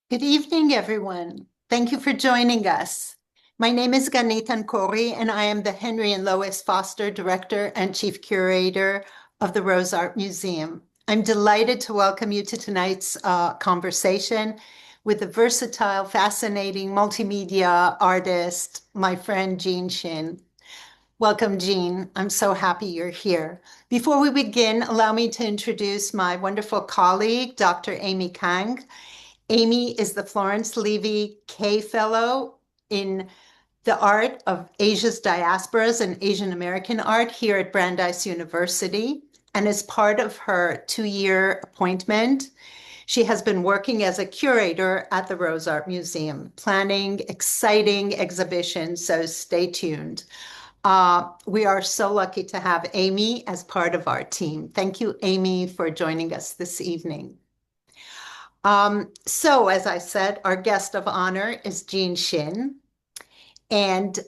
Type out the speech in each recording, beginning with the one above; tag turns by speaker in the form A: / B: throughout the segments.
A: Good evening, everyone. Thank you for joining us. My name is Gannit Ankori, and I am the Henry and Lois Foster Director and Chief Curator of the Rose Art Museum. I'm delighted to welcome you to tonight's conversation with the versatile, fascinating multimedia artist, my friend Jean Shin. Welcome, Jean. I'm so happy you're here. Before we begin, allow me to introduce my wonderful colleague, Dr. Amy Kahng. Amy is the Florence Levy Kay Fellow in the art of Asia's diasporas and Asian American art here at Brandeis University. And as part of her 2-year appointment, she has been working as a curator at the Rose Art Museum, planning exciting exhibitions, so stay tuned. We are so lucky to have Amy as part of our team. Thank you, Amy, for joining us this evening. So, as I said, our guest of honor is Jean Shin. And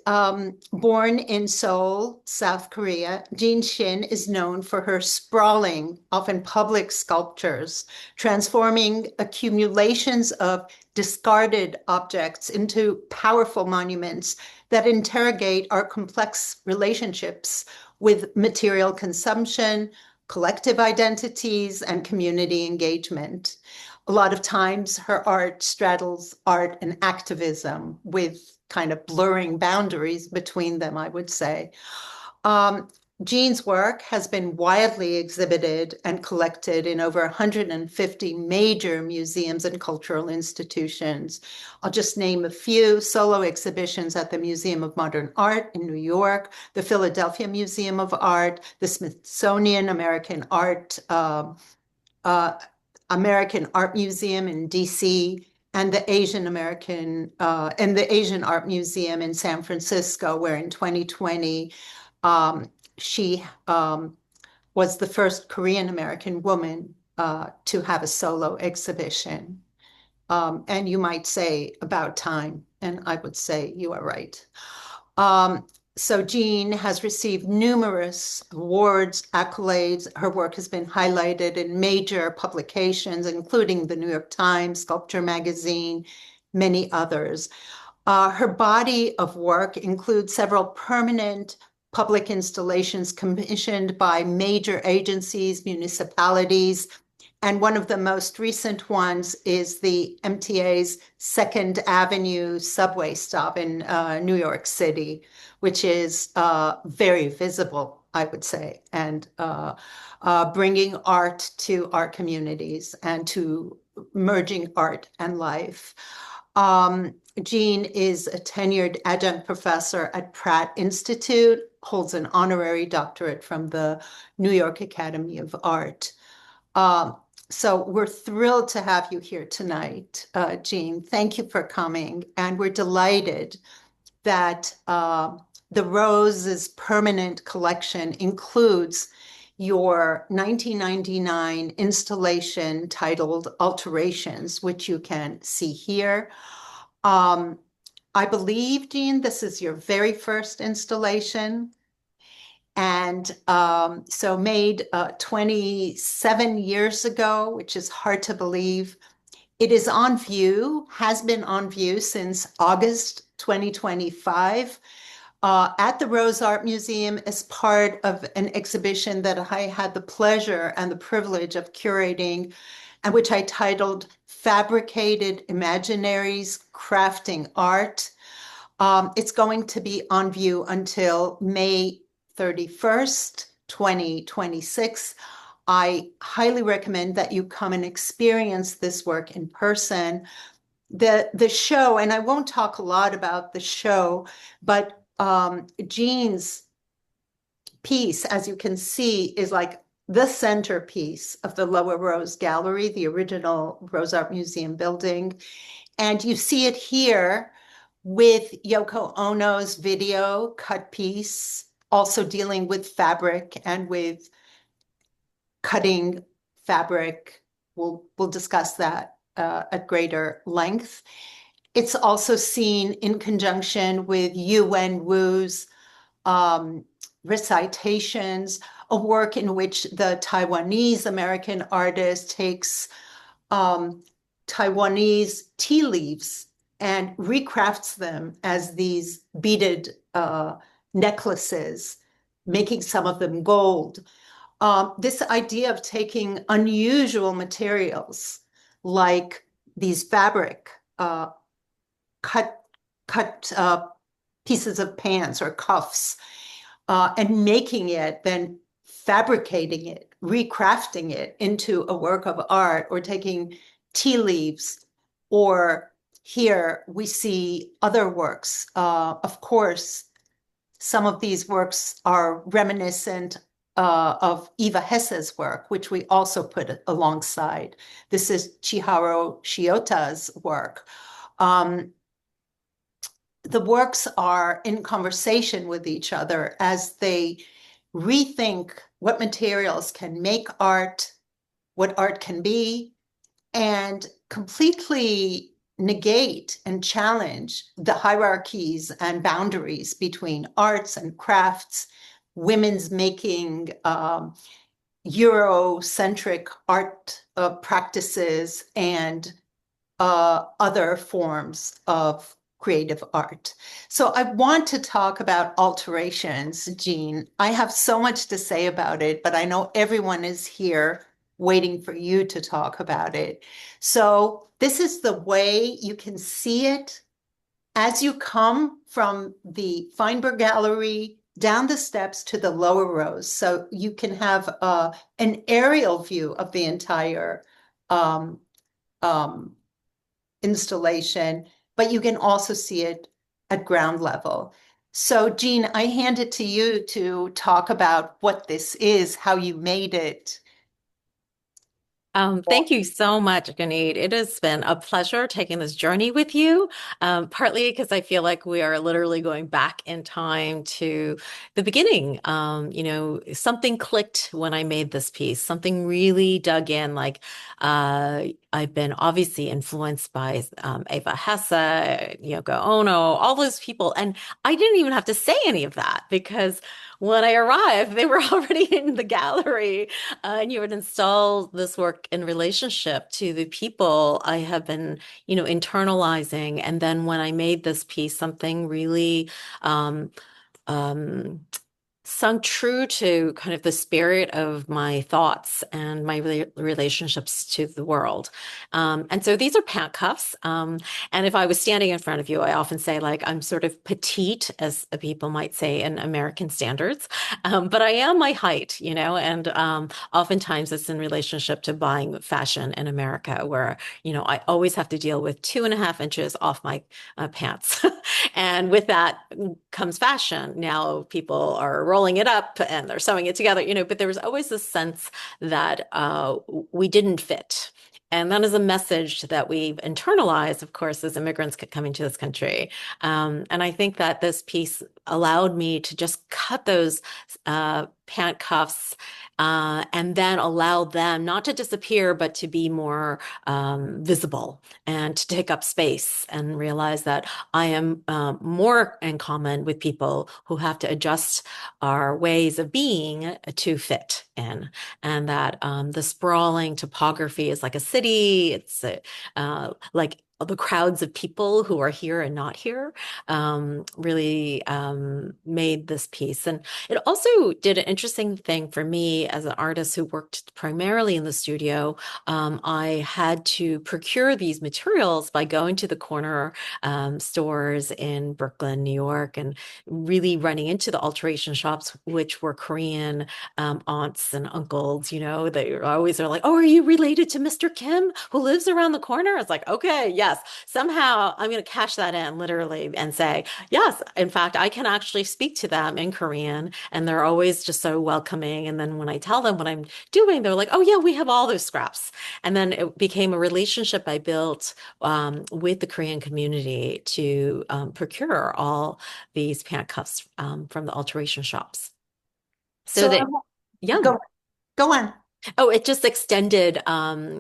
A: born in Seoul, South Korea, Jean Shin is known for her sprawling, often public sculptures, transforming accumulations of discarded objects into powerful monuments that interrogate our complex relationships with material consumption, collective identities, and community engagement. A lot of times her art straddles art and activism with kind of blurring boundaries between them, I would say. Jean's work has been widely exhibited and collected in over 150 major museums and cultural institutions. I'll just name a few: solo exhibitions at the Museum of Modern Art in New York, the Philadelphia Museum of Art, the Smithsonian American Art Museum in DC, and the Asian Art Museum in San Francisco, where in 2020 she was the first Korean American woman to have a solo exhibition. And you might say about time, and I would say you are right. So Jean has received numerous awards, accolades. Her work has been highlighted in major publications, including the New York Times, Sculpture Magazine, many others. Her body of work includes several permanent public installations commissioned by major agencies, municipalities, and one of the most recent ones is the MTA's Second Avenue subway stop in New York City, which is very visible, I would say, and bringing art to our communities and to merging art and life. Jean is a tenured adjunct professor at Pratt Institute, holds an honorary doctorate from the New York Academy of Art. So we're thrilled to have you here tonight, Jean. Thank you for coming. And we're delighted that the Rose's permanent collection includes your 1999 installation titled Alterations, which you can see here. I believe, Jean, this is your very first installation. And so made 27 years ago, which is hard to believe. It is on view, has been on view since August 2025 at the Rose Art Museum as part of an exhibition that I had the pleasure and the privilege of curating, and which I titled Fabricated Imaginaries, Crafting Art. It's going to be on view until May 31st, 2026. I highly recommend that you come and experience this work in person. The show, and I won't talk a lot about the show, but Jean's piece, as you can see, is like the centerpiece of the Lower Rose Gallery, the original Rose Art Museum building. And you see it here with Yoko Ono's video cut piece, also dealing with fabric and with cutting fabric. We'll discuss that at greater length. It's also seen in conjunction with Yuen Wu's recitations, a work in which the Taiwanese American artist takes Taiwanese tea leaves and recrafts them as these beaded necklaces, making some of them gold. This idea of taking unusual materials like these fabric cut cut pieces of pants or cuffs and making it, then fabricating it, recrafting it into a work of art, or taking tea leaves, or here we see other works. Of course, some of these works are reminiscent of Eva Hesse's work, which we also put alongside. This is Chihiro Shiota's work. The works are in conversation with each other as they rethink what materials can make art, what art can be, and completely negate and challenge the hierarchies and boundaries between arts and crafts, women's making, Eurocentric art practices, and other forms of creative art. So I want to talk about alterations, Jean. I have so much to say about it, but I know everyone is here waiting for you to talk about it. So this is the way you can see it as you come from the Feinberg Gallery down the steps to the lower rows. So you can have an aerial view of the entire um, um, installation, but you can also see it at ground level. So, Jean, I hand it to you to talk about what this is, how you made it.
B: Thank you so much, Gannit. It has been a pleasure taking this journey with you, partly because I feel like we are literally going back in time to the beginning. Something clicked when I made this piece, something really dug in. I've been obviously influenced by Eva Hesse, Yoko Ono, all those people. And I didn't even have to say any of that because when I arrived, they were already in the gallery. And you would install this work in relationship to the people I have been, internalizing. And then when I made this piece, something really um, um, sung true to kind of the spirit of my thoughts and my relationships to the world. And so these are pant cuffs. And if I was standing in front of you, I often say like I'm sort of petite, as people might say in American standards. But I am my height, and oftentimes it's in relationship to buying fashion in America, where, I always have to deal with 2.5 inches off my pants. And with that comes fashion. Now people are rolling it up and they're sewing it together, but there was always this sense that we didn't fit. And that is a message that we've internalized, of course, as immigrants coming to this country. And I think that this piece allowed me to just cut those pant cuffs and then allow them not to disappear, but to be more visible and to take up space and realize that I am more in common with people who have to adjust our ways of being to fit in. And that the sprawling topography is like a city. It's like the crowds of people who are here and not here really made this piece. And it also did an interesting thing for me as an artist who worked primarily in the studio. I had to procure these materials by going to the corner stores in Brooklyn, New York, and really running into the alteration shops, which were Korean aunts and uncles. They always are like, "Oh, are you related to Mr. Kim who lives around the corner?" It's like, okay, yes. Somehow I'm going to cash that in literally and say, yes, in fact, I can actually speak to them in Korean, and they're always just so welcoming. And then when I tell them what I'm doing, they're like, "Oh, yeah, we have all those scraps." And then it became a relationship I built with the Korean community to procure all these pant cuffs from the alteration shops. So
A: So I
B: that,
A: want
B: yeah.
A: go go on.
B: Oh, it just extended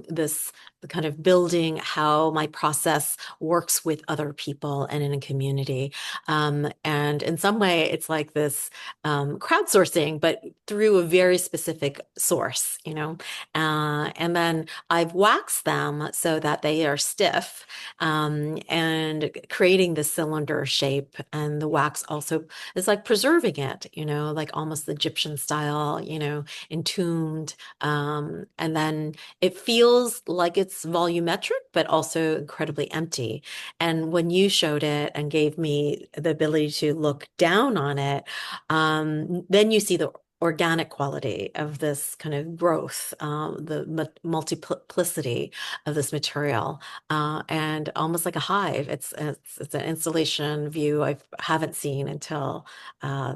B: this kind of building how my process works with other people and in a community. And in some way, it's like this crowdsourcing, but through a very specific source, you know. And then I've waxed them so that they are stiff, and creating the cylinder shape. And the wax also is like preserving it, you know, like almost Egyptian style, you know, entombed. And then it feels like it's volumetric, but also incredibly empty. And when you showed it and gave me the ability to look down on it, then you see the organic quality of this kind of growth, the multiplicity of this material, and almost like a hive. It's an installation view I haven't seen until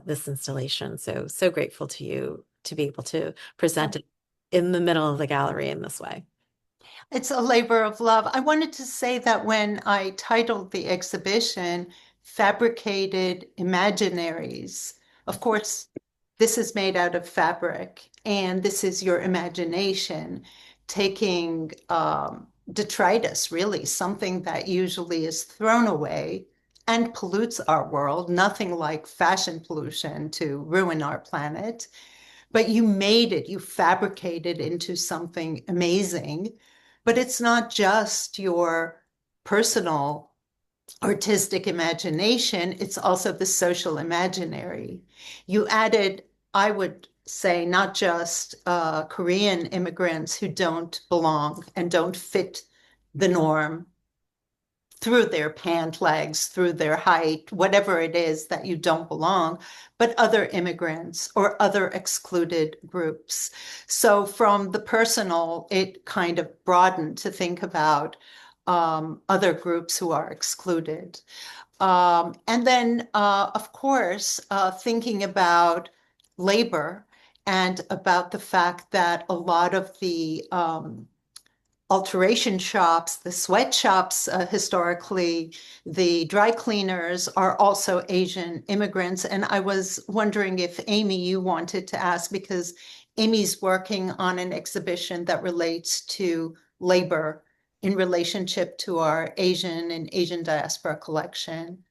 B: this installation. So so grateful to you to be able to present it in the middle of the gallery in this way.
A: It's a labor of love. I wanted to say that when I titled the exhibition Fabricated Imaginaries, of course, this is made out of fabric, and this is your imagination taking detritus, really, something that usually is thrown away and pollutes our world, nothing like fashion pollution to ruin our planet. But you made it, you fabricated into something amazing. But it's not just your personal artistic imagination, it's also the social imaginary. You added, I would say, not just Korean immigrants who don't belong and don't fit the norm through their pant legs, through their height, whatever it is that you don't belong, but other immigrants or other excluded groups. So from the personal, it kind of broadened to think about other groups who are excluded. And then, of course, thinking about labor and about the fact that a lot of the alteration shops, the sweatshops, historically, the dry cleaners are also Asian immigrants. And I was wondering if Amy, you wanted to ask, because Amy's working on an exhibition that relates to labor in relationship to our Asian and Asian diaspora collection.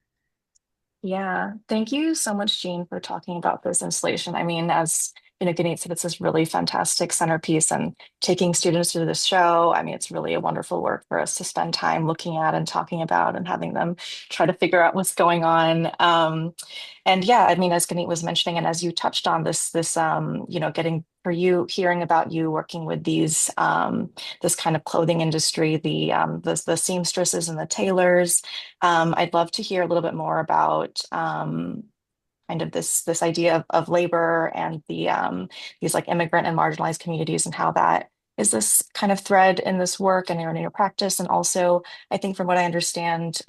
C: Yeah, thank you so much, Jean, for talking about this installation. I mean, as Gannit said, it's this really fantastic centerpiece, and taking students through this show. I mean, it's really a wonderful work for us to spend time looking at and talking about and having them try to figure out what's going on. And yeah, I mean, as Gannit was mentioning, and as you touched on getting for you, hearing about you working with this kind of clothing industry, the seamstresses and the tailors. I'd love to hear a little bit more about kind of this idea of labor and these like immigrant and marginalized communities, and how that is this kind of thread in this work and in your practice. And also, I think from what I understand,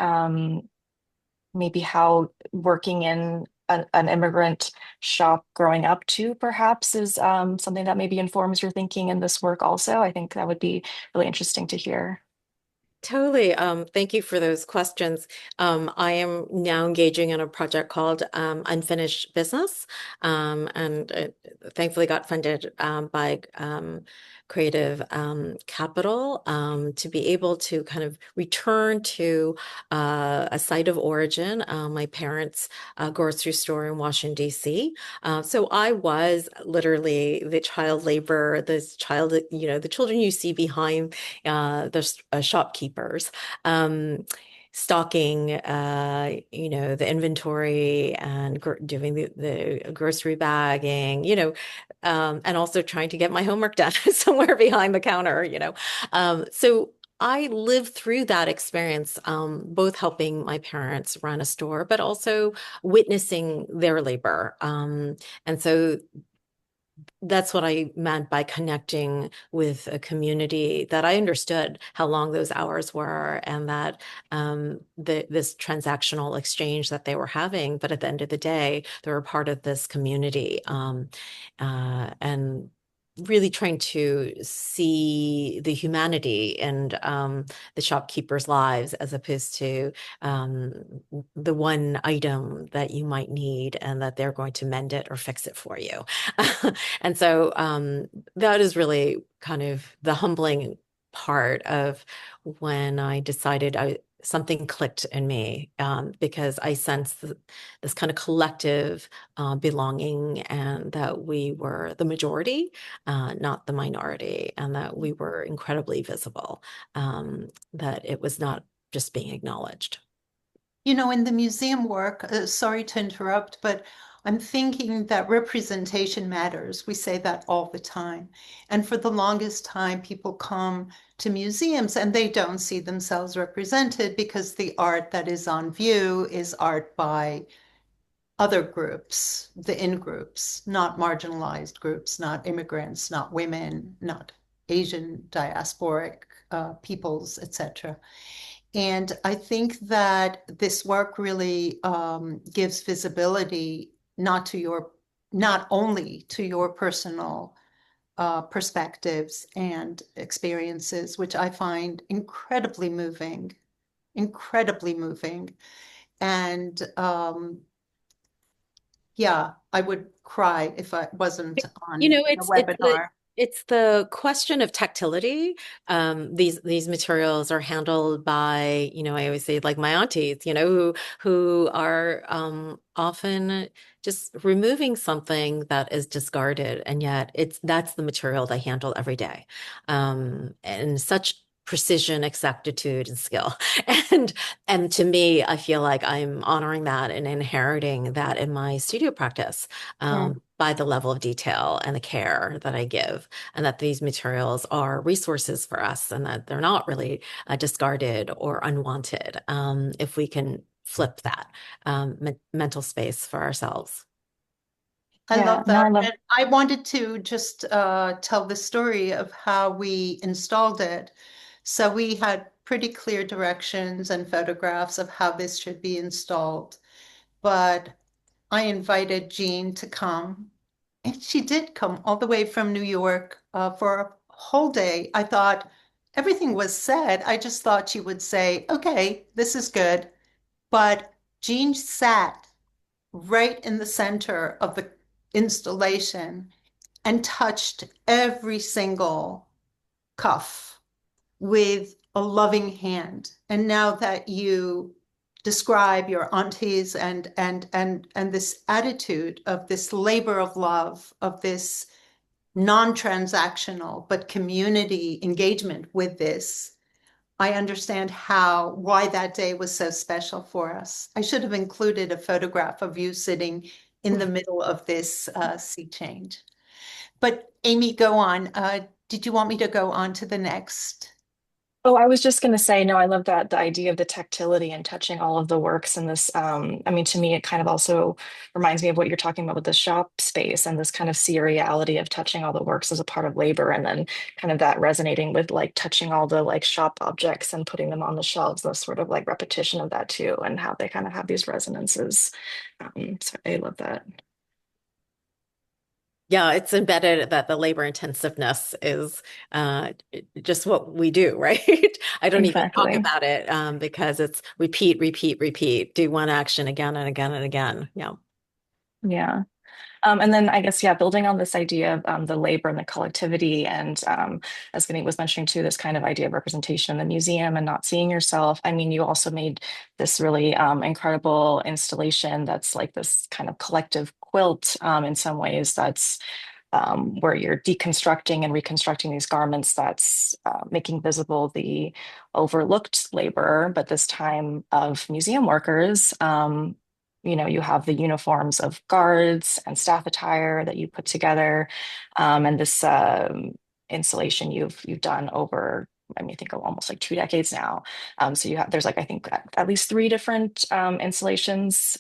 C: maybe how working in an immigrant shop growing up too, perhaps, is something that maybe informs your thinking in this work also. I think that would be really interesting to hear.
B: Totally. Thank you for those questions. I am now engaging in a project called Unfinished Business, and it thankfully got funded by Creative Capital, to be able to kind of return to a site of origin, my parents' grocery store in Washington, D.C. So I was literally the child labor, this child, you know, the children you see behind the shopkeepers, stocking, you know, the inventory and doing the grocery bagging, you know, and also trying to get my homework done somewhere behind the counter, you know. So I lived through that experience, both helping my parents run a store, but also witnessing their labor. And so that's what I meant by connecting with a community, that I understood how long those hours were, and that this transactional exchange that they were having. But at the end of the day, they were part of this community, and really trying to see the humanity and the shopkeepers' lives, as opposed to the one item that you might need and that they're going to mend it or fix it for you. And so that is really kind of the humbling part of when I decided something clicked in me, because I sensed this kind of collective belonging, and that we were the majority, not the minority, and that we were incredibly visible, that it was not just being acknowledged.
A: You know, in the museum work, sorry to interrupt, but I'm thinking that representation matters. We say that all the time. And for the longest time, people come to museums and they don't see themselves represented because the art that is on view is art by other groups, the in groups, not marginalized groups, not immigrants, not women, not Asian diasporic peoples, etc. And I think that this work really gives visibility not only to your personal perspectives and experiences, which I find incredibly moving. And yeah, I would cry if I wasn't
B: You
A: on
B: know,
A: a
B: it's
A: webinar.
B: it's the question of tactility. These materials are handled by, I always say like my aunties, who are often just removing something that is discarded, and yet that's the material they handle every day, and such precision, exactitude, and skill. And and to me, I feel like I'm honoring that and inheriting that in my studio practice,
A: Mm.
B: by the level of detail and the care that I give, and that these materials are resources for us, and that they're not really discarded or unwanted, if we can flip that mental space for ourselves.
A: I
C: Yeah,
A: love
C: no,
A: that.
C: I love.
A: And I wanted to just tell the story of how we installed it. So we had pretty clear directions and photographs of how this should be installed. But I invited Jean to come, and she did come all the way from New York for a whole day. I thought everything was said. I just thought she would say, okay, this is good. But Jean sat right in the center of the installation and touched every single cuff with a loving hand. And now that you describe your aunties and this attitude of this labor of love, of this non-transactional but community engagement with this, I understand why that day was so special for us. I should have included a photograph of you sitting in the middle of this sea change. But Amy, go on. Did you want me to go on to the next?
C: Oh, I was just going to say, no, I love that the idea of the tactility and touching all of the works in this. I mean, to me, it kind of also reminds me of what you're talking about with the shop space and this kind of seriality of touching all the works as a part of labor, and then kind of that resonating with like touching all the like shop objects and putting them on the shelves, the sort of like repetition of that too, and how they kind of have these resonances. So I love that.
B: Yeah, it's embedded that the labor intensiveness is just what we do, right? I don't even talk
C: Exactly.
B: about it, because it's repeat, repeat, repeat. Do one action again and again and again. Yeah.
C: Yeah. And then I guess, yeah, building on this idea of the labor and the collectivity, and as Gannit was mentioning too, this kind of idea of representation in the museum and not seeing yourself. I mean, you also made this really incredible installation that's like this kind of collective quilt in some ways, that's where you're deconstructing and reconstructing these garments, that's making visible the overlooked labor, but this time of museum workers. You have the uniforms of guards and staff attire that you put together, and this installation you've done over, I mean, I think almost like 2 decades now. So there's like I think at least three different installations,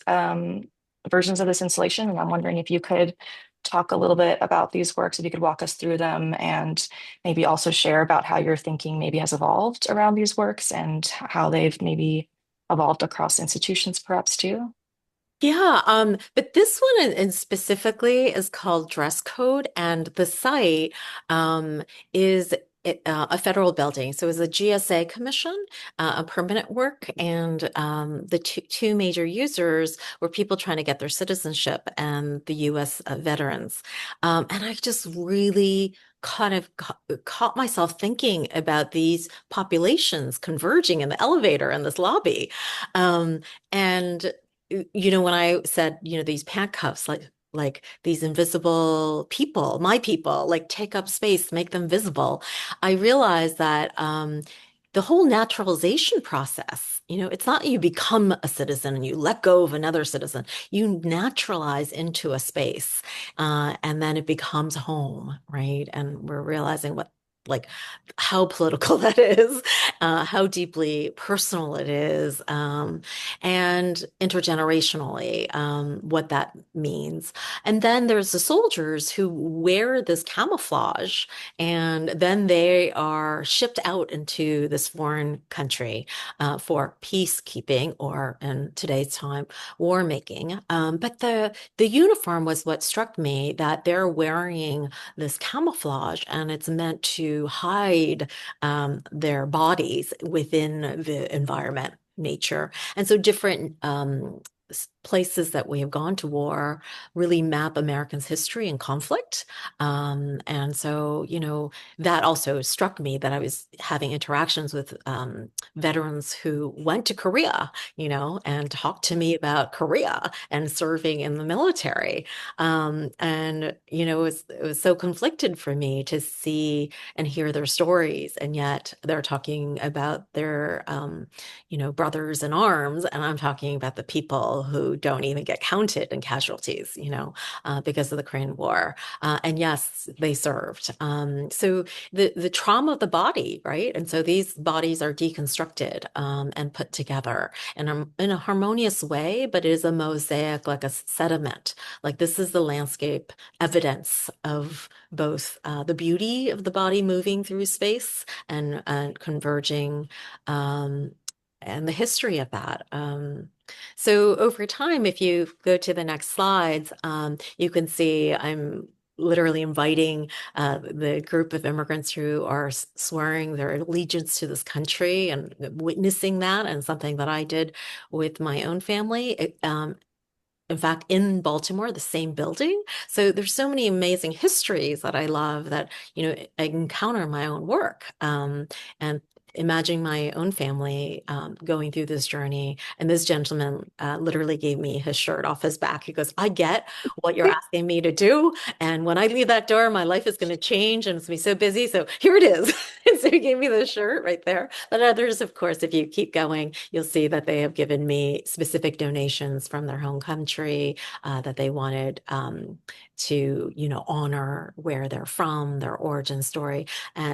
C: versions of this installation, and I'm wondering if you could talk a little bit about these works, if you could walk us through them, and maybe also share about how your thinking maybe has evolved around these works and how they've maybe evolved across institutions perhaps too.
B: Yeah, but this one in specifically is called Dress Code, and the site is a federal building. So it was a GSA commission, a permanent work, and the two major users were people trying to get their citizenship and the U.S. Veterans. And I just really kind of caught myself thinking about these populations converging in the elevator in this lobby. And when I said, these handcuffs, like these invisible people, my people, like take up space, make them visible. I realized that the whole naturalization process, it's not you become a citizen and you let go of another citizen. You naturalize into a space, and then it becomes home, right? And we're realizing like how political that is, how deeply personal it is, and intergenerationally, what that means. And then there's the soldiers who wear this camouflage, and then they are shipped out into this foreign country for peacekeeping, or in today's time, war making. But the uniform was what struck me, that they're wearing this camouflage, and it's meant to hide their bodies within the environment, nature. And so different places that we have gone to war really map Americans' history and conflict. And so, that also struck me, that I was having interactions with veterans who went to Korea, and talked to me about Korea and serving in the military. And, it was so conflicted for me to see and hear their stories. And yet they're talking about their, brothers in arms. And I'm talking about the people who don't even get counted in casualties, because of the Korean War. And yes, they served. So the trauma of the body, right? And so these bodies are deconstructed, and put together in a harmonious way, but it is a mosaic, like a sediment. Like this is the landscape evidence of both the beauty of the body moving through space and converging, and the history of that. So over time, if you go to the next slides, you can see I'm literally inviting the group of immigrants who are swearing their allegiance to this country and witnessing that, and something that I did with my own family. In fact, in Baltimore, the same building. So there's so many amazing histories that I love, that, I encounter in my own work. And imagining my own family going through this journey. And this gentleman literally gave me his shirt off his back. He goes, I get what you're asking me to do. And when I leave that door, my life is going to change and it's going to be so busy. So here it is. And so he gave me the shirt right there. But others, of course, if you keep going, you'll see that they have given me specific donations from their home country, that they wanted to, honor where they're from, their origin story,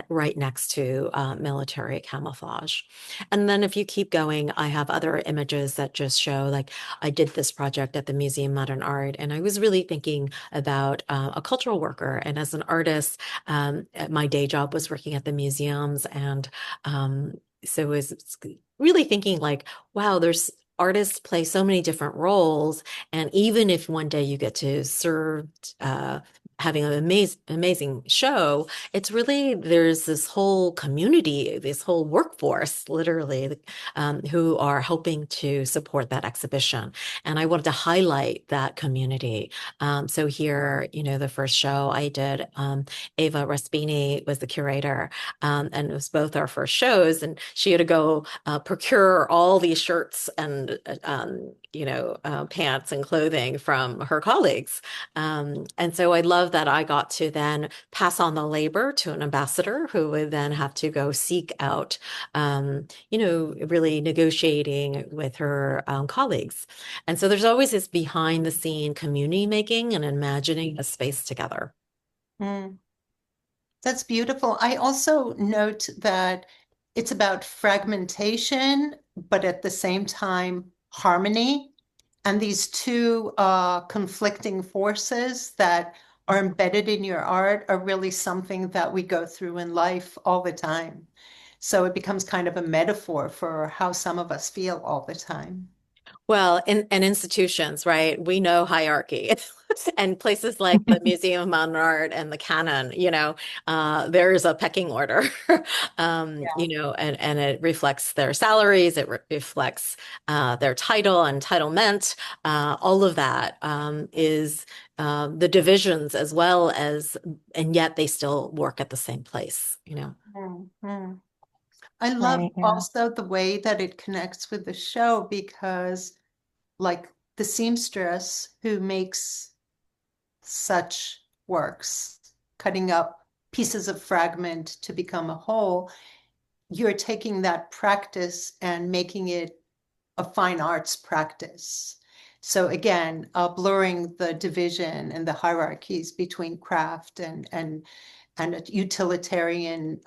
B: right next to military camouflage. And then if you keep going, I have other images that just show, like, I did this project at the Museum of Modern Art, and I was really thinking about a cultural worker. And as an artist, my day job was working at the museums. And so it was really thinking, like, wow, there's artists play so many different roles. And even if one day you get to serve, having an amazing show, it's really, there's this whole community, this whole workforce, literally, who are helping to support that exhibition. And I wanted to highlight that community. So here, the first show I did, Ava Raspini was the curator, and it was both our first shows, and she had to go procure all these shirts and pants and clothing from her colleagues. And so I love that I got to then pass on the labor to an ambassador, who would then have to go seek out, really negotiating with her colleagues. And so there's always this behind the scene community making and imagining a space together.
A: Mm, that's beautiful. I also note that it's about fragmentation, but at the same time, harmony. And these two conflicting forces that are embedded in your art are really something that we go through in life all the time. So it becomes kind of a metaphor for how some of us feel all the time.
B: Well, and institutions, right? We know hierarchy. And places like the Museum of Modern Art and the Canon, there's a pecking order, and it reflects their salaries, it re reflects their title, entitlement, all of that is the divisions as well as, and yet they still work at the same place.
A: Mhm. I love
C: Right, yeah.
A: also the way that it connects with the show because, like, the seamstress who makes such works, cutting up pieces of fragment to become a whole, you're taking that practice and making it a fine arts practice. So again, blurring the division and the hierarchies between craft and a utilitarian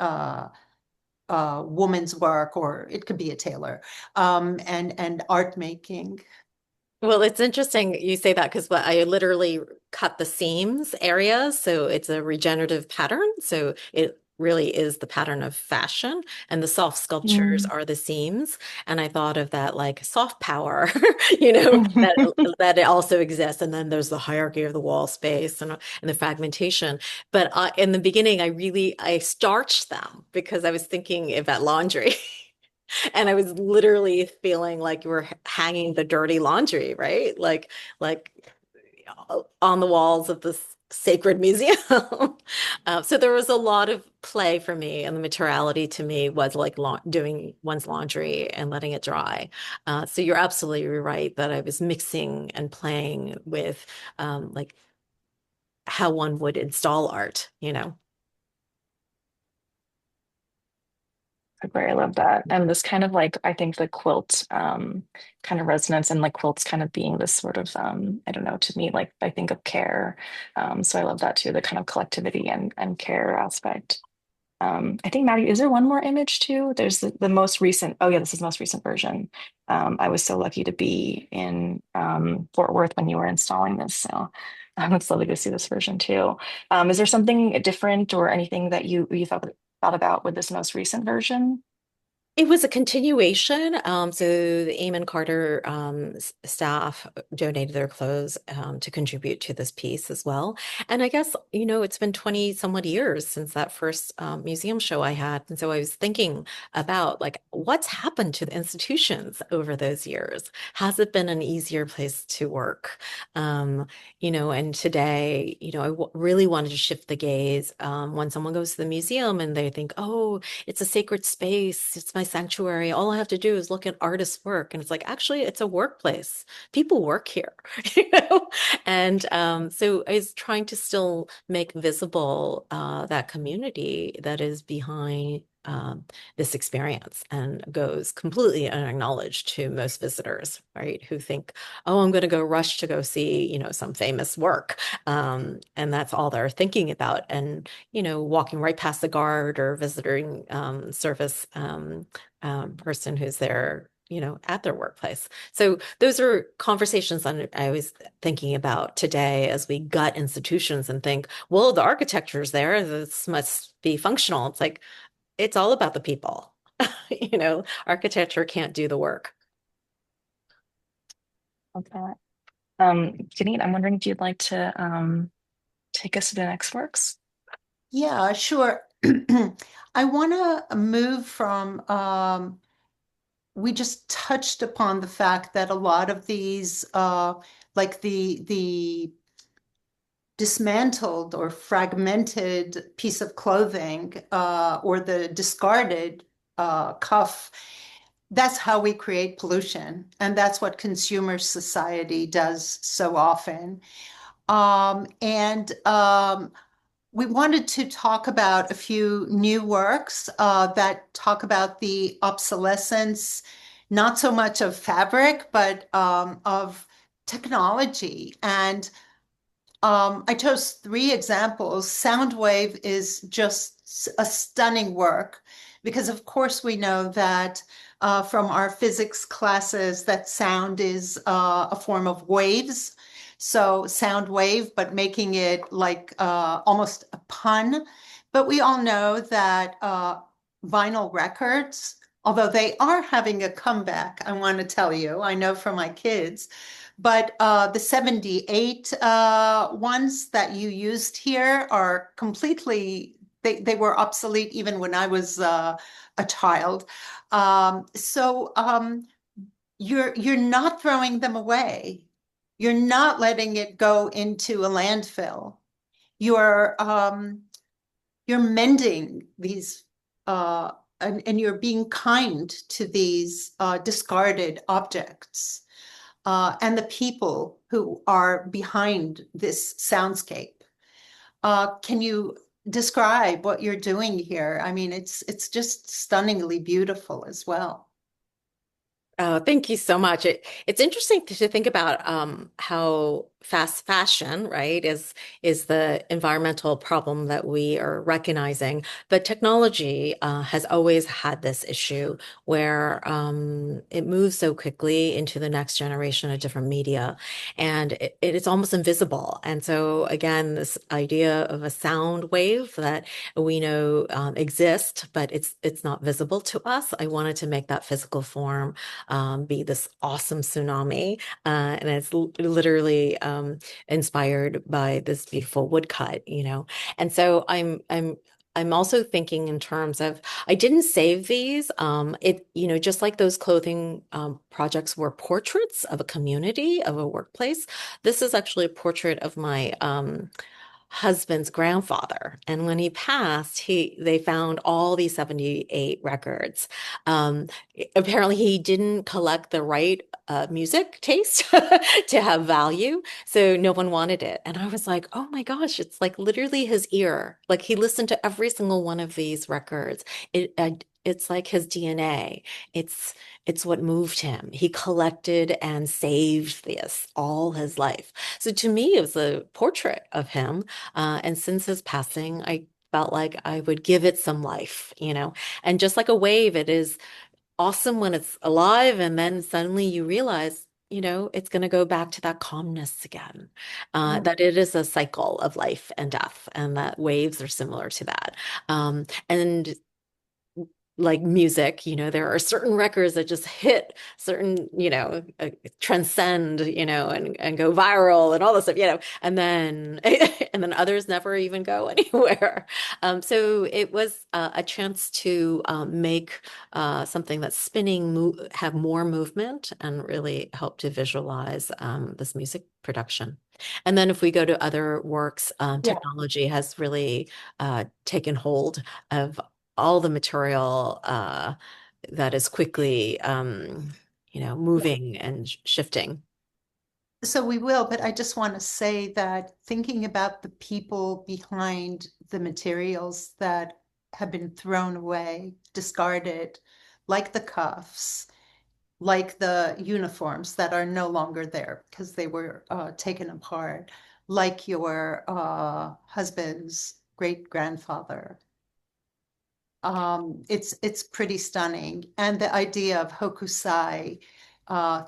A: woman's work, or it could be a tailor, and art making.
B: Well, it's interesting you say that because I literally cut the seams areas. So it's a regenerative pattern. So it really is the pattern of fashion. And the soft sculptures
C: Mm.
B: are the seams. And I thought of that like soft power, that it also exists. And then there's the hierarchy of the wall space and the fragmentation. But in the beginning, I starched them because I was thinking about laundry. And I was literally feeling like you were hanging the dirty laundry, right? Like on the walls of this sacred museum. So there was a lot of play for me, and the materiality to me was like doing one's laundry and letting it dry. So you're absolutely right that I was mixing and playing with like how one would install art.
C: Agree, I love that. And this kind of like, I think the quilt kind of resonance and like quilts kind of being this sort of, I don't know, to me, like I think of care. So I love that too, the kind of collectivity and care aspect. I think Maddie, is there one more image too? There's the most recent, oh yeah, this is the most recent version. I was so lucky to be in Fort Worth when you were installing this. So it's lovely to see this version too. Is there something different or anything that you thought about with this most recent version?
B: It was a continuation. So the Eamon Carter staff donated their clothes to contribute to this piece as well. And I guess, it's been 20 somewhat years since that first museum show I had. And so I was thinking about like what's happened to the institutions over those years? Has it been an easier place to work? And today, I really wanted to shift the gaze when someone goes to the museum and they think, oh, it's a sacred space. It's my sanctuary. All I have to do is look at artists' work. And it's like, actually, it's a workplace. People work here, you know? And so I was trying to still make visible that community that is behind this experience and goes completely unacknowledged to most visitors, right? Who think, oh, I'm going to go rush to go see, some famous work. And that's all they're thinking about. And walking right past the guard or visiting service person who's there, at their workplace. So those are conversations that I was thinking about today as we gut institutions and think, well, the architecture's there. This must be functional. It's like, it's all about the people. Architecture can't do the work.
C: Okay. Gannit, I'm wondering if you'd like to take us to the next works.
A: Yeah, sure. I want to move from, we just touched upon the fact that a lot of these, like the dismantled or fragmented piece of clothing, or the discarded cuff, that's how we create pollution. And that's what consumer society does so often. And we wanted to talk about a few new works that talk about the obsolescence, not so much of fabric, but of technology. And I chose three examples. Soundwave is just a stunning work because, of course, we know that from our physics classes that sound is a form of waves. So sound wave, but making it like almost a pun. But we all know that vinyl records although they are having a comeback, I want to tell you, I know from my kids, but the 78 ones that you used here are completely, they were obsolete even when I was a child. You're not throwing them away. You're not letting it go into a landfill. You're you're mending these and you're being kind to these discarded objects and the people who are behind this soundscape. Can you describe what you're doing here? I mean, it's just stunningly beautiful as well.
B: Oh, thank you so much. It's interesting to think about how fast fashion, right, is the environmental problem that we are recognizing. But technology has always had this issue where it moves so quickly into the next generation of different media, and it's almost invisible. And so again, this idea of a sound wave that we know exists, but it's not visible to us. I wanted to make that physical form be this awesome tsunami. And it's literally inspired by this beautiful woodcut, you know. And so I'm also thinking in terms of I didn't save these. You know, just like those clothing projects were portraits of a community, of a workplace. This is actually a portrait of my husband's grandfather. And when he passed, they found all these 78 records. Um, Apparently he didn't collect the right music taste to have value, so no one wanted it. And I was like, oh my gosh, it's like literally his ear. Like he listened to every single one of these records. It's like his DNA. It's it's what moved him. He collected and saved this all his life. So to me, it was a portrait of him. And since his passing, I felt like I would give it some life, you know. And just like a wave, it is awesome when it's alive, and then suddenly you realize, you know, it's going to go back to that calmness again.
A: Mm.
B: That it is a cycle of life and death, and that waves are similar to that. And like music, you know, there are certain records that just hit certain, you know, transcend, you know, and go viral and all this stuff, you know, and then and then others never even go anywhere. So it was a chance to make something that's spinning, have more movement, and really help to visualize this music production. And then if we go to other works,
C: Yeah.
B: technology has really taken hold of all the material that is quickly, you know, moving and shifting.
A: So we will, but I just want to say that thinking about the people behind the materials that have been thrown away, discarded, like the cuffs, like the uniforms that are no longer there because they were taken apart, like your husband's great grandfather. It's pretty stunning. And the idea of hokusai,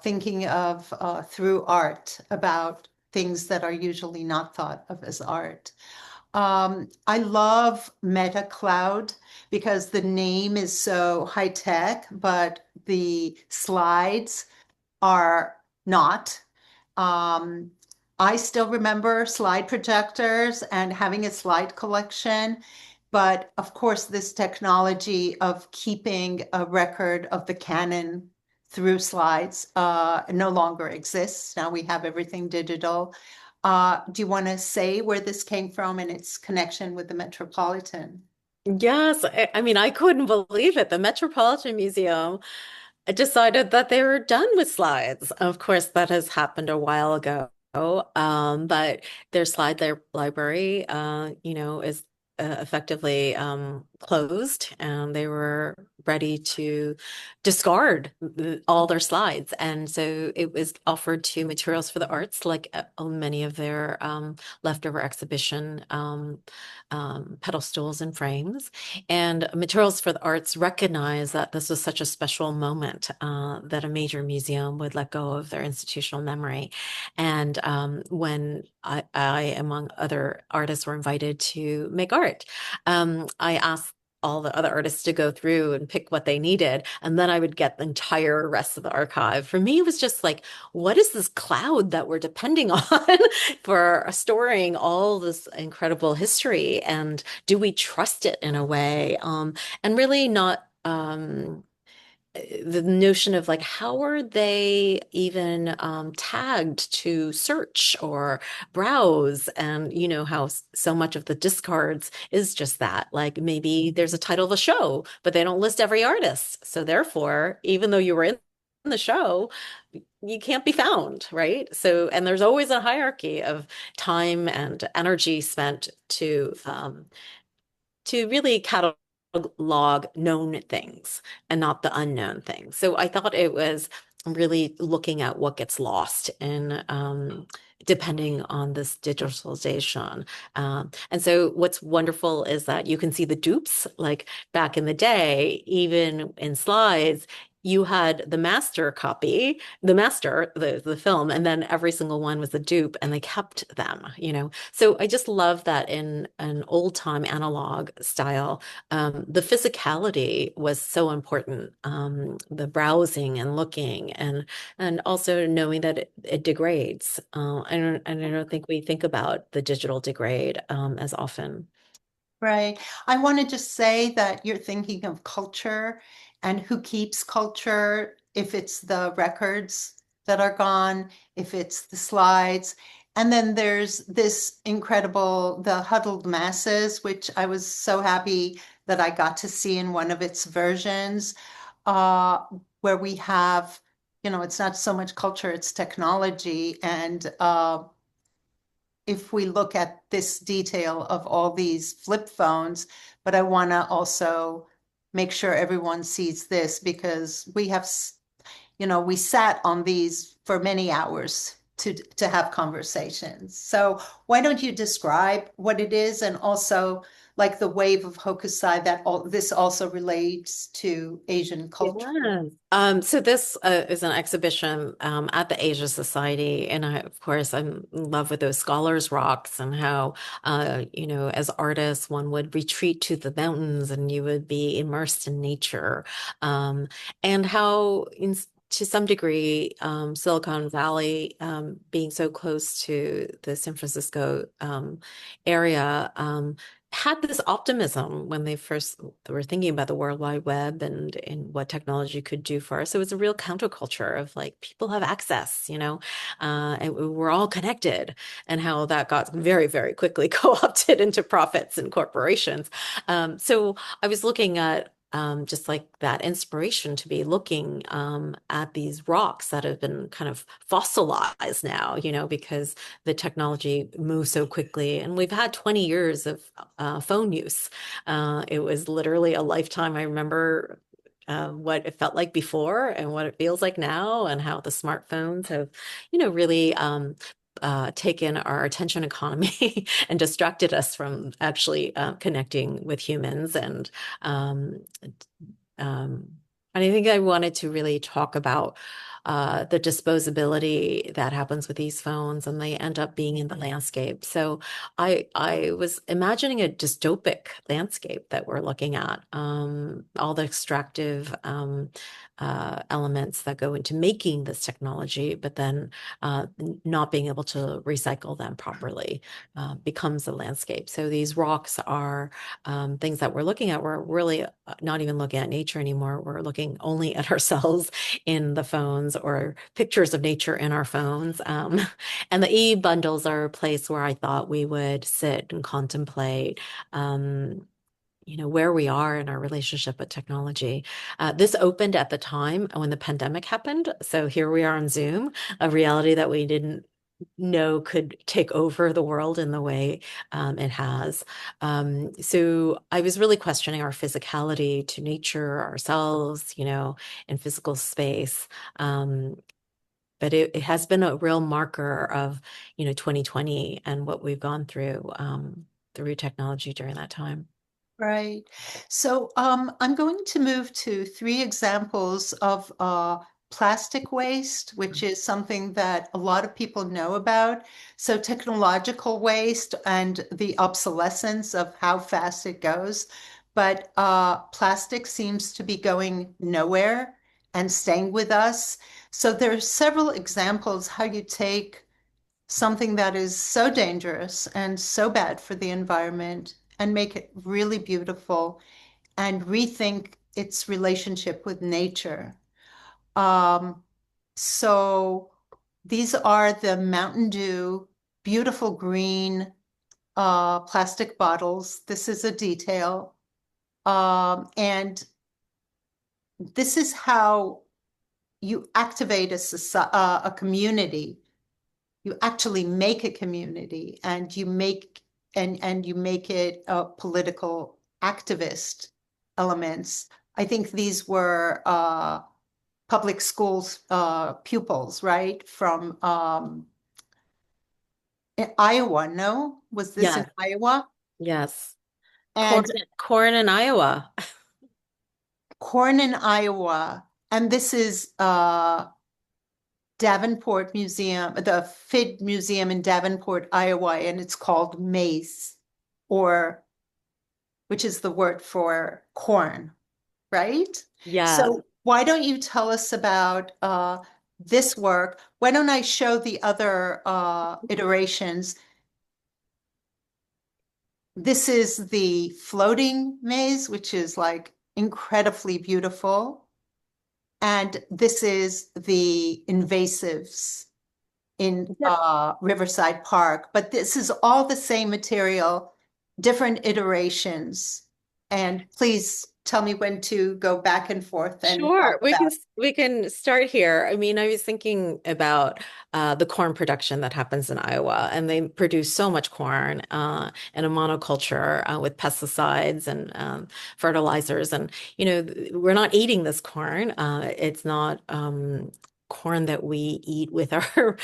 A: thinking of through art about things that are usually not thought of as art. I love Meta Cloud because the name is so high tech, but the slides are not. Um, I still remember slide projectors and having a slide collection. But of course, this technology of keeping a record of the canon through slides no longer exists. Now we have everything digital. Do you want to say where this came from and its connection with the Metropolitan?
B: Yes, I mean, I couldn't believe it. The Metropolitan Museum decided that they were done with slides. Of course, that has happened a while ago. But their library, you know, is effectively closed, and they were ready to discard all their slides. And so it was offered to Materials for the Arts, like many of their leftover exhibition pedestals and frames. And Materials for the Arts recognized that this was such a special moment that a major museum would let go of their institutional memory. And when I, among other artists, were invited to make art, I asked all the other artists to go through and pick what they needed. And then I would get the entire rest of the archive. For me, it was just like, what is this cloud that we're depending on for storing all this incredible history? And do we trust it in a way? And really not. The notion of like how are they even tagged to search or browse, and how so much of the discards is just that, like maybe there's a title of a show but they don't list every artist, so therefore even though you were in the show you can't be found, right? So, and there's always a hierarchy of time and energy spent to really catalog known things and not the unknown things. So I thought it was really looking at what gets lost in depending on this digitalization. And so what's wonderful is that you can see the dupes, like back in the day, even in slides, you had the master copy, the film, and then every single one was a dupe, and they kept them. So I just love that in an old time analog style, the physicality was so important. The browsing and looking, and also knowing that it degrades. I don't think we think about the digital degrade as often.
A: Right. I want to just say that you're thinking of culture and who keeps culture, if it's the records that are gone, if it's the slides. And then there's this incredible, the huddled masses, which I was so happy that I got to see in one of its versions, uh, where we have, it's not so much culture, it's technology. And if we look at this detail of all these flip phones, but I want to also make sure everyone sees this because we sat on these for many hours to have conversations. So why don't you describe what it is, and also like the wave of Hokusai, that this also relates to Asian culture?
B: Yes. So this is an exhibition at the Asia Society, and of course, I'm in love with those scholars' rocks and how, as artists, one would retreat to the mountains and you would be immersed in nature, and how, to some degree, Silicon Valley, being so close to the San Francisco area. Had this optimism when they first were thinking about the World Wide Web and what technology could do for us. It was a real counterculture of like people have access, and we're all connected, and how that got very, very quickly co-opted into profits and corporations. So I was looking at just like that inspiration to be looking at these rocks that have been kind of fossilized now, because the technology moves so quickly. And we've had 20 years of phone use. It was literally a lifetime. I remember what it felt like before and what it feels like now, and how the smartphones have, really taken our attention economy and distracted us from actually connecting with humans. Um, um, and I think I wanted to really talk about the disposability that happens with these phones, and they end up being in the landscape. So I was imagining a dystopic landscape that we're looking at, all the extractive elements that go into making this technology, but then not being able to recycle them properly becomes the landscape. So these rocks are things that we're looking at. We're really not even looking at nature anymore. We're looking only at ourselves in the phones, or pictures of nature in our phones. And the e-bundles are a place where I thought we would sit and contemplate. Where we are in our relationship with technology. This opened at the time when the pandemic happened. So here we are on Zoom, a reality that we didn't know could take over the world in the way it has. So I was really questioning our physicality to nature, ourselves, in physical space. But it has been a real marker of, 2020 and what we've gone through technology during that time.
A: Right. So I'm going to move to three examples of plastic waste, which is something that a lot of people know about. So technological waste and the obsolescence of how fast it goes. but plastic seems to be going nowhere and staying with us. So there are several examples how you take something that is so dangerous and so bad for the environment and make it really beautiful and rethink its relationship with nature. Um, so these are the Mountain Dew beautiful green plastic bottles. This is a detail. And this is how you activate a community. You actually make a community and you make it political activist elements. I think these were public schools pupils, right? From Iowa, no? Was this in
B: Yes,
A: Iowa?
B: yes. Corn,
A: And
B: corn in Iowa.
A: corn in Iowa. And this is Davenport Museum, the FID Museum in Davenport, Iowa, and it's called maize, or which is the word for corn, right?
B: Yes.
A: So why don't you tell us about this work? Why don't I show the other iterations? This is the floating maze, which is like incredibly beautiful. And this is the invasives in Riverside Park. But this is all the same material, different iterations. And please tell me when to go back and forth and talk
B: Sure,
A: about.
B: we can start here. I mean, I was thinking about the corn production that happens in Iowa, and they produce so much corn in a monoculture with pesticides and fertilizers. And we're not eating this corn. It's not corn that we eat with our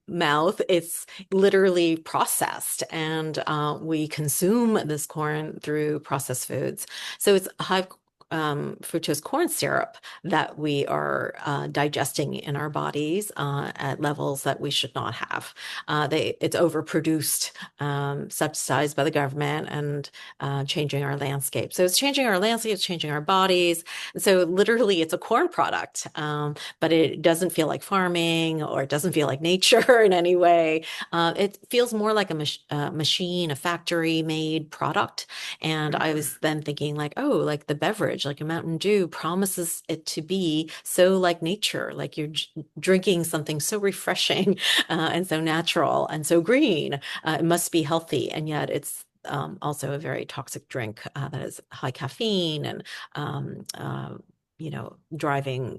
B: mouth. It's literally processed, and we consume this corn through processed foods. So it's high fructose corn syrup that we are digesting in our bodies at levels that we should not have. It's overproduced, subsidized by the government, and changing our landscape. So it's changing our landscape, it's changing our bodies. And so literally, it's a corn product, but it doesn't feel like farming or it doesn't feel like nature in any way. It feels more like a machine, a factory-made product. And I was then thinking like, oh, like the beverage, like a Mountain Dew promises it to be so like nature, like you're drinking something so refreshing and so natural and so green. It must be healthy. And yet it's also a very toxic drink that is high caffeine and driving,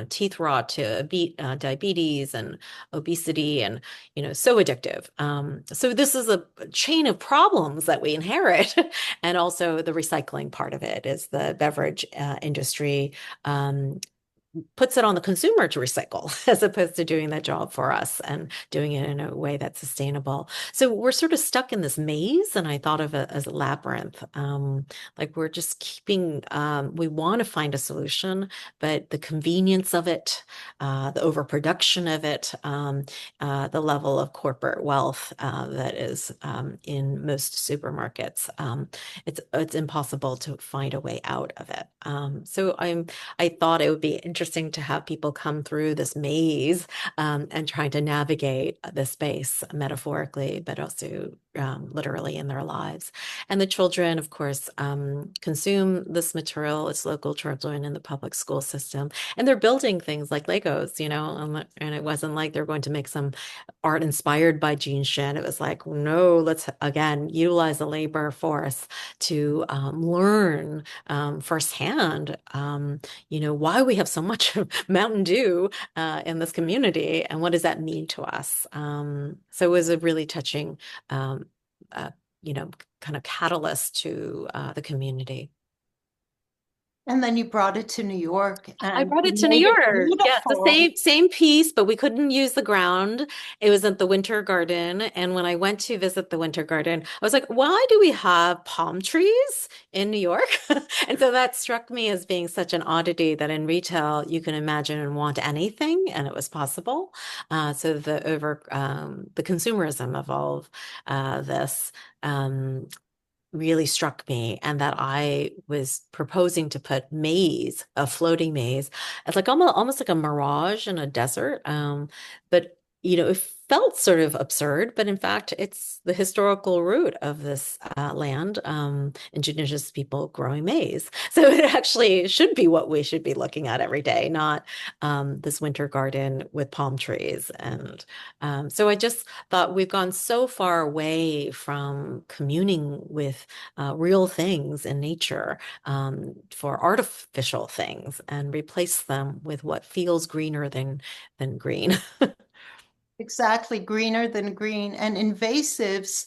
B: teeth rot to diabetes and obesity and, so addictive. So this is a chain of problems that we inherit. And also the recycling part of it is the beverage industry puts it on the consumer to recycle as opposed to doing that job for us and doing it in a way that's sustainable. So we're sort of stuck in this maze, and I thought of it as a labyrinth. Like we're just we want to find a solution, but the convenience of it, the overproduction of it, the level of corporate wealth that is in most supermarkets, it's impossible to find a way out of it. So I thought it would be interesting to have people come through this maze and trying to navigate the space metaphorically, but also literally in their lives. And the children, of course, consume this material. It's local children in the public school system. And they're building things like Legos, and it wasn't like they're going to make some art inspired by Shin. It was like, no, let's again utilize the labor force to learn firsthand, why we have so much Mountain Dew in this community and what does that mean to us. So it was a really touching, uh, kind of catalyst to the community.
A: And then you brought it to New York
B: I
A: and
B: brought it to New
A: made it
B: York. Yes, the
A: beautiful.
B: same piece, but we couldn't use the ground. It was at the Winter Garden, and when I went to visit the Winter Garden, I was like, "Why do we have palm trees in New York?" And so that struck me as being such an oddity that in retail you can imagine and want anything, and it was possible. So the consumerism of all of this. Um, really struck me, and that I was proposing to put maize, a floating maize, it's like almost like a mirage in a desert. But it felt sort of absurd, but in fact, it's the historical root of this land, indigenous people growing maize. So it actually should be what we should be looking at every day, not this winter garden with palm trees. And so I just thought we've gone so far away from communing with real things in nature for artificial things and replace them with what feels greener than green.
A: Exactly, greener than green. And invasives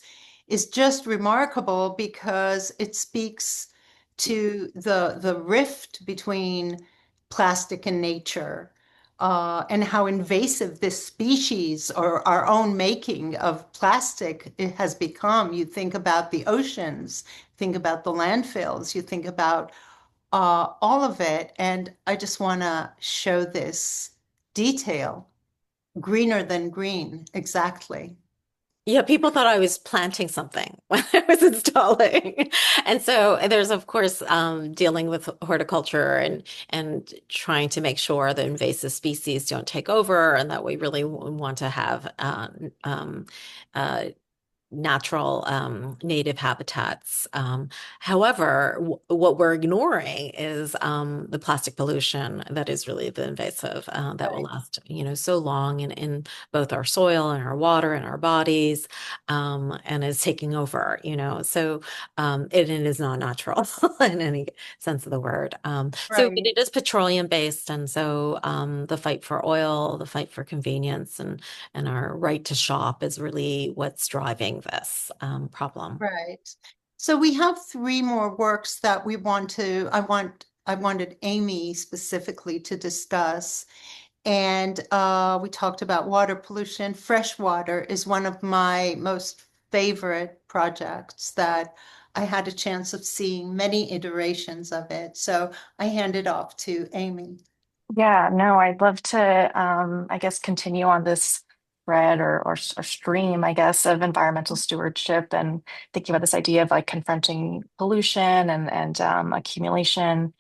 A: is just remarkable because it speaks to the rift between plastic and nature, and how invasive this species or our own making of plastic it has become. You think about the oceans, think about the landfills, you think about all of it. And I just want to show this detail. Greener than green, exactly.
B: Yeah, people thought I was planting something when I was installing. And so there's, of course, dealing with horticulture and trying to make sure the invasive species don't take over and that we really want to have uh, natural native habitats. However, what we're ignoring is the plastic pollution that is really the invasive that will
A: Right.
B: last, so long in both our soil and our water and our bodies, and is taking over, So it is not natural in any sense of the word. So
A: Right.
B: it is petroleum based, and so the fight for oil, the fight for convenience, and our right to shop is really what's driving this problem.
A: Right. So we have three more works that I wanted Amy specifically to discuss. And we talked about water pollution. Freshwater is one of my most favorite projects that I had a chance of seeing many iterations of it. So I hand it off to Amy.
C: Yeah, no, I'd love to, I guess, continue on this thread or stream, I guess, of environmental stewardship and thinking about this idea of like confronting pollution and accumulation.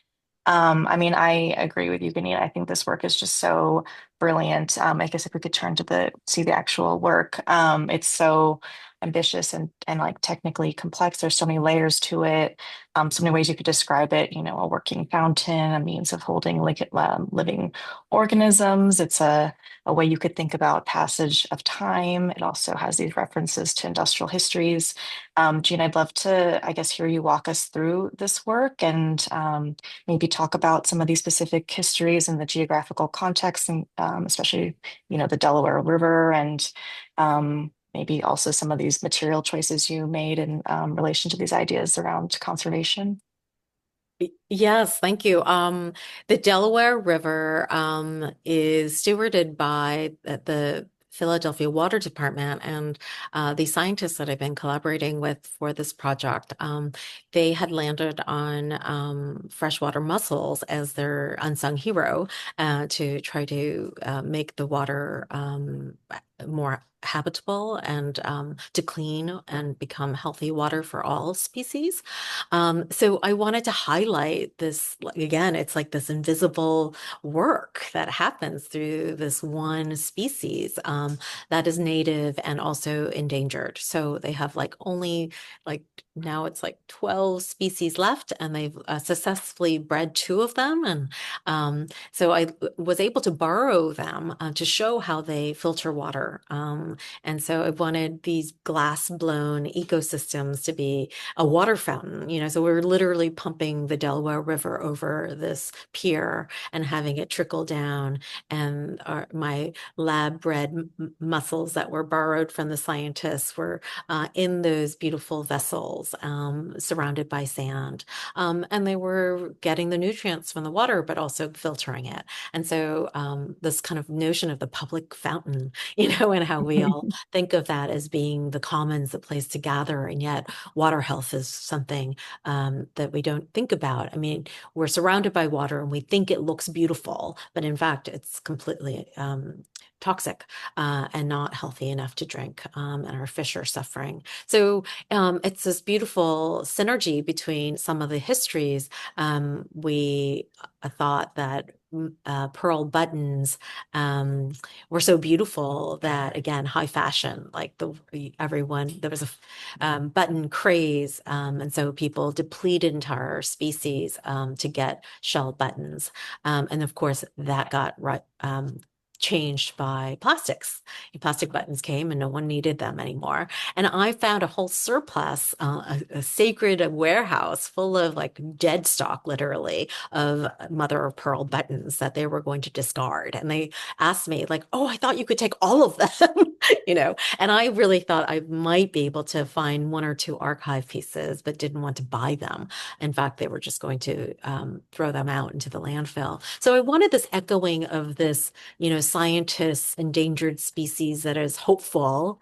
C: I mean, I agree with you, Gannit. I think this work is just so brilliant. I guess if we could turn to see the actual work, it's so ambitious and like technically complex. There's so many layers to it. So many ways you could describe it. A working fountain, a means of holding living organisms. It's a way you could think about passage of time. It also has these references to industrial histories. Jean, I'd love to, I guess, hear you walk us through this work and maybe talk about some of these specific histories and the geographical context, and especially, the Delaware River, and maybe also some of these material choices you made in relation to these ideas around conservation.
B: Yes, thank you. The Delaware River is stewarded by the Philadelphia Water Department, and the scientists that I've been collaborating with for this project, they had landed on freshwater mussels as their unsung hero to try to make the water more habitable and to clean and become healthy water for all species. So I wanted to highlight this again, it's like this invisible work that happens through this one species that is native and also endangered. So they have like only like now it's like 12 species left, and they've successfully bred two of them. And so I was able to borrow them to show how they filter water. And so I wanted these glass blown ecosystems to be a water fountain, so we're literally pumping the Delaware River over this pier and having it trickle down. And my lab bred mussels that were borrowed from the scientists were in those beautiful vessels surrounded by sand. And they were getting the nutrients from the water, but also filtering it. And so this kind of notion of the public fountain, and how we all think of that as being the commons, the place to gather, and yet water health is something that we don't think about. I mean, we're surrounded by water and we think it looks beautiful, but in fact, it's completely toxic and not healthy enough to drink, and our fish are suffering. So it's this beautiful synergy between some of the histories. We thought that pearl buttons were so beautiful that, again, high fashion, like everyone, there was a button craze, and so people depleted entire species to get shell buttons, and of course that got changed by plastics. Plastic buttons came and no one needed them anymore. And I found a whole surplus, a sacred warehouse full of like dead stock, literally, of mother of pearl buttons that they were going to discard. And they asked me, like, oh, I thought you could take all of them, and I really thought I might be able to find one or two archive pieces, but didn't want to buy them. In fact, they were just going to throw them out into the landfill. So I wanted this echoing of this, scientists, endangered species that is hopeful,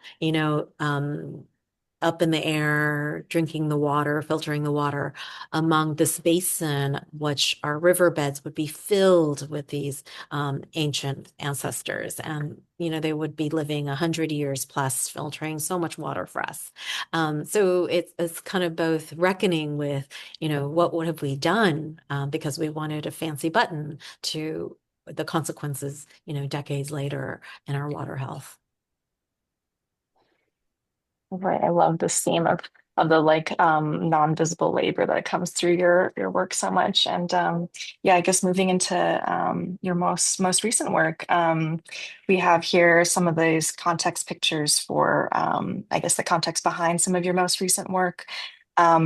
B: up in the air, drinking the water, filtering the water among this basin, which our riverbeds would be filled with these ancient ancestors. And, they would be living 100 years plus, filtering so much water for us. So it's kind of both reckoning with, what have we done, because we wanted a fancy button, to the consequences, decades later in our water health.
C: Right. I love this theme of the like non-visible labor that comes through your work so much. And yeah, I guess moving into your most recent work, we have here some of these context pictures for I guess the context behind some of your most recent work.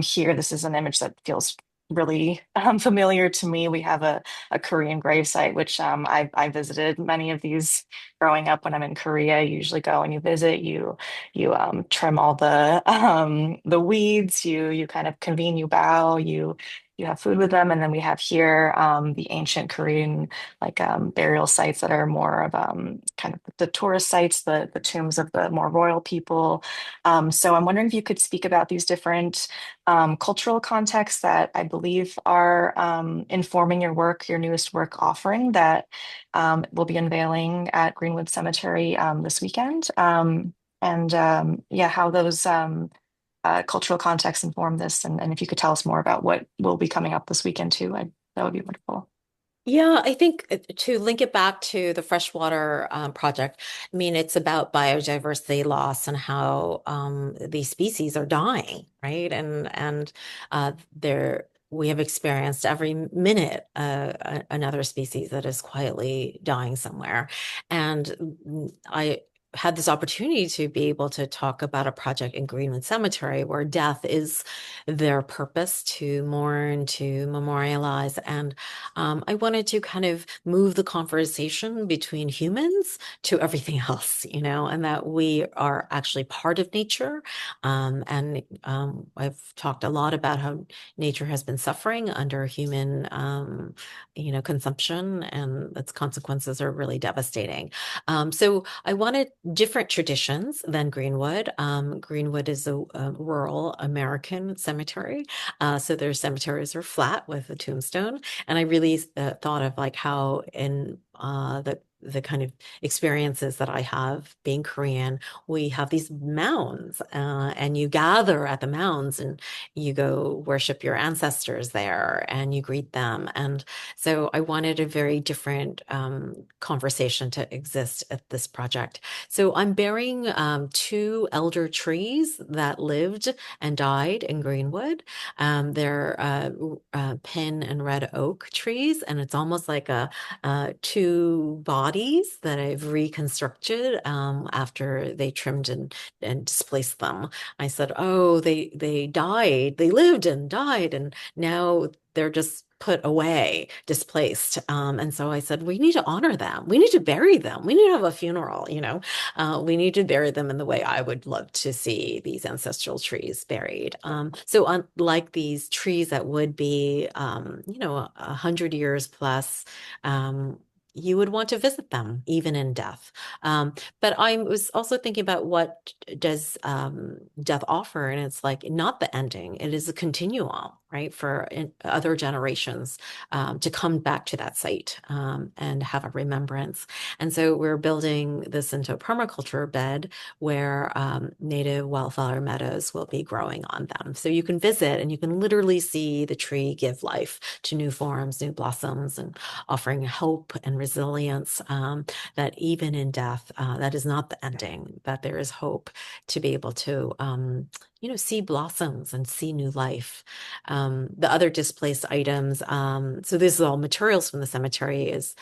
C: Here, this is an image that feels really familiar to me. We have a Korean gravesite, which I visited many of these growing up when I'm in Korea. You usually go and you visit, you trim all the weeds, you kind of convene, you bow, you have food with them, and then we have here the ancient Korean like burial sites that are more of kind of the tourist sites, the tombs of the more royal people. So I'm wondering if you could speak about these different cultural contexts that I believe are informing your work, your newest work offering that will be unveiling at Greenwood Cemetery this weekend. And yeah, how those cultural contexts inform this, and if you could tell us more about what will be coming up this weekend too, that would be wonderful.
B: Yeah, I think to link it back to the freshwater project, I mean, it's about biodiversity loss and how these species are dying, right? And there we have experienced every minute another species that is quietly dying somewhere. And I had this opportunity to be able to talk about a project in Greenwood Cemetery where death is their purpose, to mourn, to memorialize. And I wanted to kind of move the conversation between humans to everything else, and that we are actually part of nature. And I've talked a lot about how nature has been suffering under human, consumption, and its consequences are really devastating. So I wanted different traditions than Greenwood. Greenwood is a rural American cemetery. So their cemeteries are flat with a tombstone. And I really thought of like how in the kind of experiences that I have being Korean, we have these mounds, and you gather at the mounds and you go worship your ancestors there and you greet them. And so I wanted a very different conversation to exist at this project. So I'm burying two elder trees that lived and died in Greenwood. They're pin and red oak trees, and it's almost like two bodies that I've reconstructed after they trimmed and displaced them. I said, oh, they died, they lived and died, and now they're just put away, displaced. And so I said, we need to honor them. We need to bury them. We need to have a funeral, we need to bury them in the way I would love to see these ancestral trees buried. So unlike these trees that would be, 100 years plus, you would want to visit them even in death. But I was also thinking about what does death offer, and it's like not the ending; it is a continuum, right, for other generations to come back to that site and have a remembrance. And so we're building this into a permaculture bed where native wildflower meadows will be growing on them. So you can visit and you can literally see the tree give life to new forms, new blossoms, and offering hope and resilience that even in death, that is not the ending, that there is hope to be able to, see blossoms and see new life. The other displaced items, so this is all materials from the cemetery, is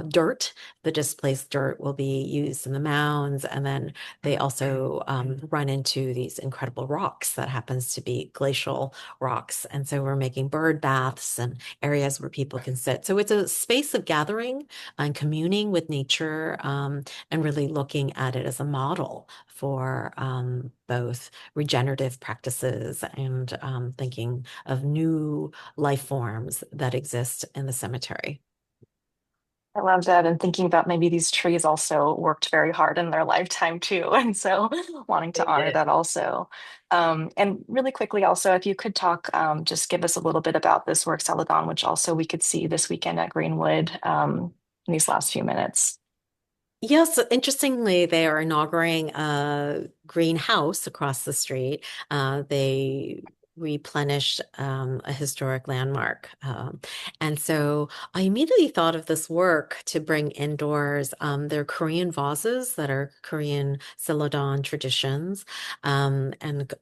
B: dirt. The displaced dirt will be used in the mounds, and then they also run into these incredible rocks that happens to be glacial rocks. And so we're making bird baths and areas where people can sit. So it's a space of gathering and communing with nature, and really looking at it as a model for both regenerative practices and thinking of new life forms that exist in the cemetery.
C: I love that. And thinking about maybe these trees also worked very hard in their lifetime too. And so wanting to
B: They
C: honor
B: did.
C: that also. And really quickly, also, if you could talk, just give us a little bit about this work Celadon, which also we could see this weekend at Greenwood in these last few minutes.
B: Yes, interestingly, they are inaugurating a greenhouse across the street. They replenished a historic landmark. And so I immediately thought of this work to bring indoors. They're Korean vases that are Korean Celadon traditions, and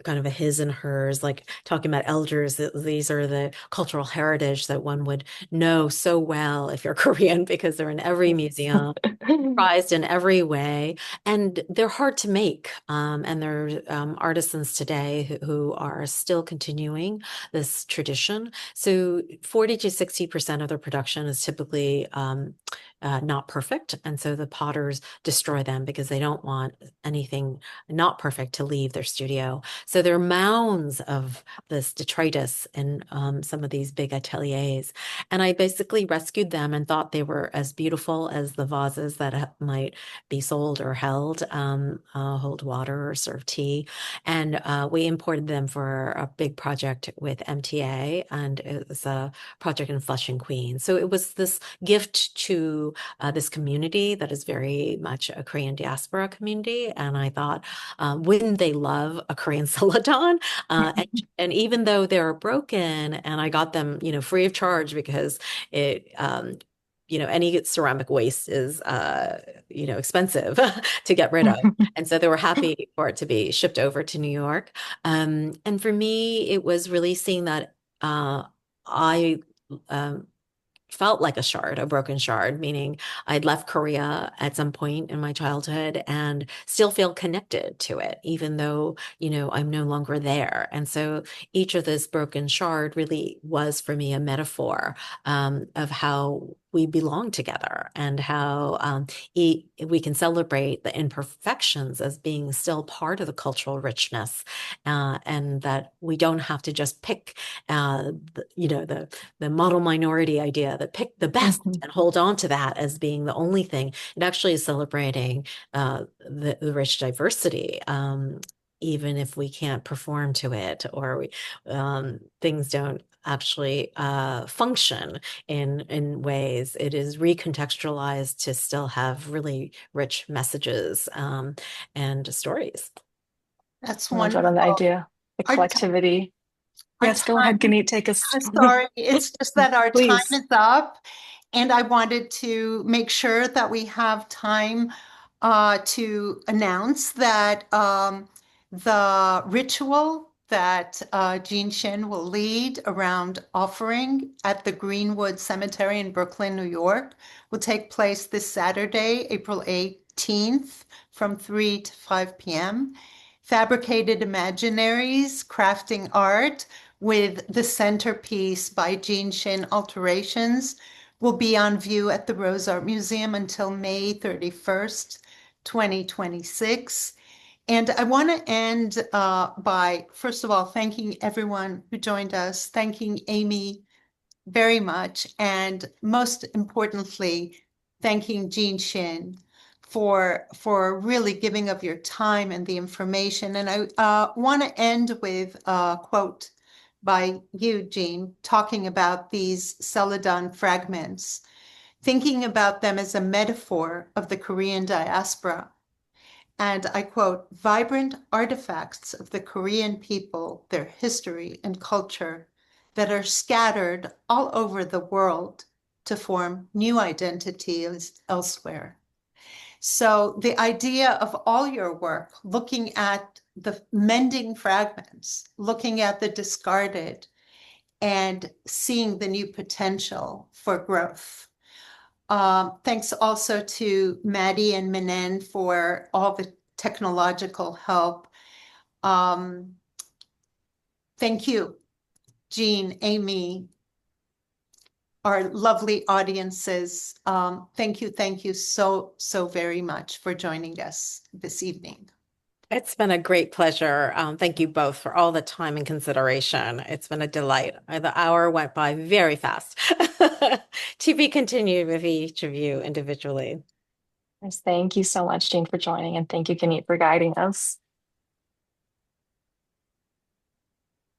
B: kind of a his and hers, like talking about elders. These are the cultural heritage that one would know so well if you're Korean because they're in every museum, prized in every way, and they're hard to make. And there are artisans today who are still continuing this tradition. So 40 to 60% of their production is typically not perfect. And so the potters destroy them because they don't want anything not perfect to leave their studio. So there are mounds of this detritus in some of these big ateliers. And I basically rescued them and thought they were as beautiful as the vases that might be sold or held, hold water or serve tea. And we imported them for a big project with MTA, and it was a project in Flushing, Queens. So it was this gift to this community that is very much a Korean diaspora community. And I thought, wouldn't they love a Korean Celadon? And even though they're broken, and I got them, free of charge because it, any ceramic waste is, expensive to get rid of. And so they were happy for it to be shipped over to New York. And for me, it was really seeing that I um, felt like a broken shard, meaning I'd left Korea at some point in my childhood and still feel connected to it, even though, I'm no longer there. And so each of this broken shard really was for me a metaphor of how we belong together and how we can celebrate the imperfections as being still part of the cultural richness, and that we don't have to just pick, the model minority idea that pick the best and hold on to that as being the only thing. It actually is celebrating the rich diversity. Even if we can't perform to it, or things don't actually function in ways, it is recontextualized to still have really rich messages and stories.
A: That's
C: I love that on the
A: wonderful.
C: idea, the
A: Our,
C: collectivity.
A: our
C: Yes, go ahead,
A: time,
C: Gannit, take us.
A: I'm sorry, it's just that our time
C: Please.
A: is up, and I wanted to make sure that we have time to announce that the ritual that Jean Shin will lead around offering at the Greenwood Cemetery in Brooklyn, New York, will take place this Saturday, April 18th, from 3 to 5 p.m. Fabricated Imaginaries, Crafting Art, with the centerpiece by Jean Shin, Alterations, will be on view at the Rose Art Museum until May 31st, 2026. And I want to end by, first of all, thanking everyone who joined us, thanking Amy very much, and most importantly, thanking Jean Shin for really giving of your time and the information. And I want to end with a quote by you, Jean, talking about these Celadon fragments, thinking about them as a metaphor of the Korean diaspora. And I quote, vibrant artifacts of the Korean people, their history and culture that are scattered all over the world to form new identities elsewhere. So the idea of all your work, looking at the mending fragments, looking at the discarded, and seeing the new potential for growth. Thanks also to Maddie and Menen for all the technological help. Thank you, Jean, Amy, our lovely audiences. Thank you so very much for joining us this evening.
B: It's been a great pleasure. Thank you both for all the time and consideration. It's been a delight. The hour went by very fast. To be continued with each of you individually.
C: Yes, thank you so much, Jane, for joining, and thank you, Gannit, for guiding us.